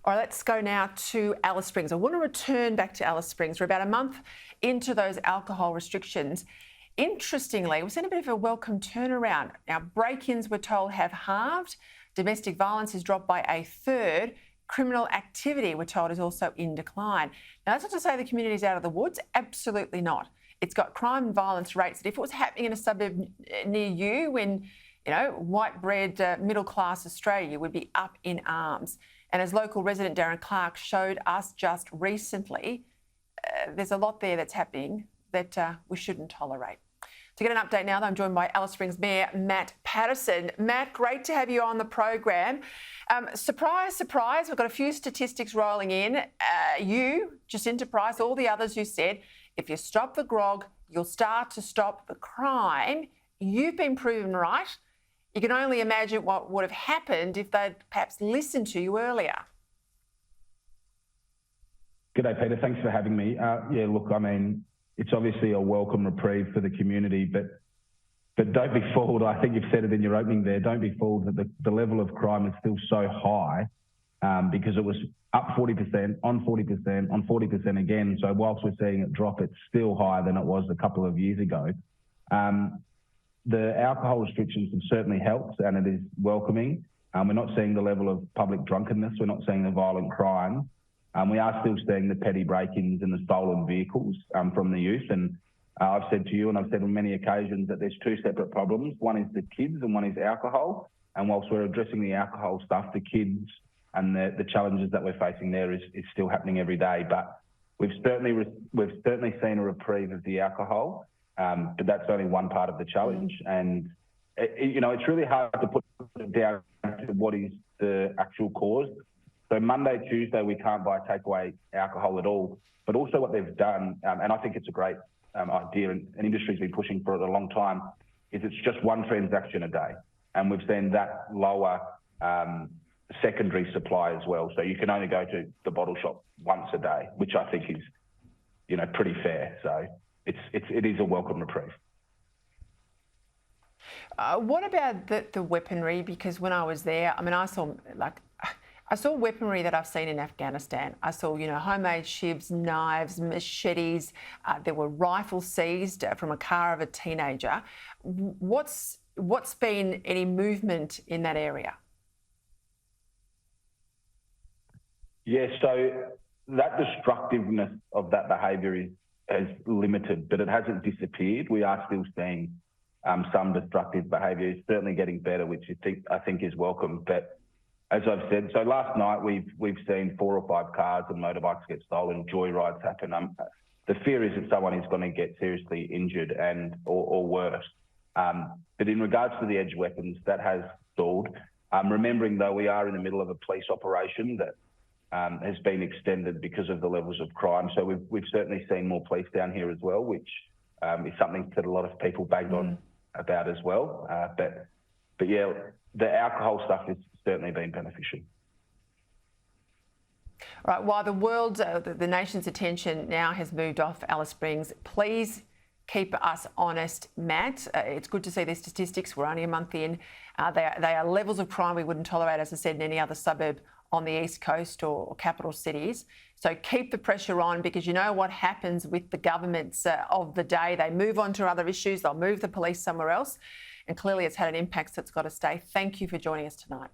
All right, let's go now to Alice Springs. I want to return back to Alice Springs. We're about a month into those alcohol restrictions. Interestingly, we've seen a bit of a welcome turnaround. Now, break-ins, we're told, have halved. Domestic violence has dropped by a third. Criminal activity, we're told, is also in decline. Now, that's not to say the community's out of the woods. Absolutely not. It's got crime and violence rates that if it was happening in a suburb near you, in, white bread, middle-class Australia, would be up in arms. And as local resident Darren Clark showed us just recently, there's a lot there that's happening that we shouldn't tolerate. To get an update now, though, I'm joined by Alice Springs Mayor Matt Paterson. Matt, great to have you on the program. Surprise, surprise, we've got a few statistics rolling in. You, Jacinta Price, all the others who said, if you stop the grog, you'll start to stop the crime. You've been proven right. You can only imagine what would have happened if they'd perhaps listened to you earlier. G'day, Peter. Thanks for having me. Look, I mean, it's obviously a welcome reprieve for the community, but don't be fooled. I think you've said it in your opening there. Don't be fooled that the level of crime is still so high because it was up 40%, on 40%, on 40% again. So whilst we're seeing it drop, it's still higher than it was a couple of years ago. The alcohol restrictions have certainly helped, and it is welcoming. We're not seeing the level of public drunkenness. We're not seeing the violent crime. We are still seeing the petty break-ins and the stolen vehicles from the youth. And I've said to you, and I've said on many occasions, that there's two separate problems. One is the kids and one is alcohol. And whilst we're addressing the alcohol stuff, the kids and the challenges that we're facing there is still happening every day. But we've certainly seen a reprieve of the alcohol. But that's only one part of the challenge. And, it's really hard to put it down to what is the actual cause. So Monday, Tuesday, we can't buy takeaway alcohol at all. But also what they've done, and I think it's a great idea, and industry's been pushing for it a long time, is it's just one transaction a day. And we've seen that lower secondary supply as well. So you can only go to the bottle shop once a day, which I think is, pretty fair. So it is a welcome reprieve. What about the weaponry? Because when I was there, I saw weaponry that I've seen in Afghanistan. I saw, homemade shivs, knives, machetes. There were rifles seized from a car of a teenager. What's been any movement in that area? Yeah, so that destructiveness of that behaviour is limited, but it hasn't disappeared. We are still seeing some destructive behaviour. It's certainly getting better, which I think is welcome. But as I've said, so last night we've seen 4 or 5 cars and motorbikes get stolen, joyrides happen. The fear is that someone is going to get seriously injured or worse. But in regards to the edge weapons, that has stalled. Remembering though, we are in the middle of a police operation that has been extended because of the levels of crime. So we've certainly seen more police down here as well, which is something that a lot of people banged on about as well. But yeah, the alcohol stuff has certainly been beneficial. All right, while the world, the nation's attention now has moved off Alice Springs, please keep us honest, Matt. It's good to see these statistics. We're only a month in. They are levels of crime we wouldn't tolerate, as I said, in any other suburb on the East Coast or capital cities. So keep the pressure on, because you know what happens with the governments of the day. They move on to other issues. They'll move the police somewhere else. And clearly it's had an impact, so it's got to stay. Thank you for joining us tonight.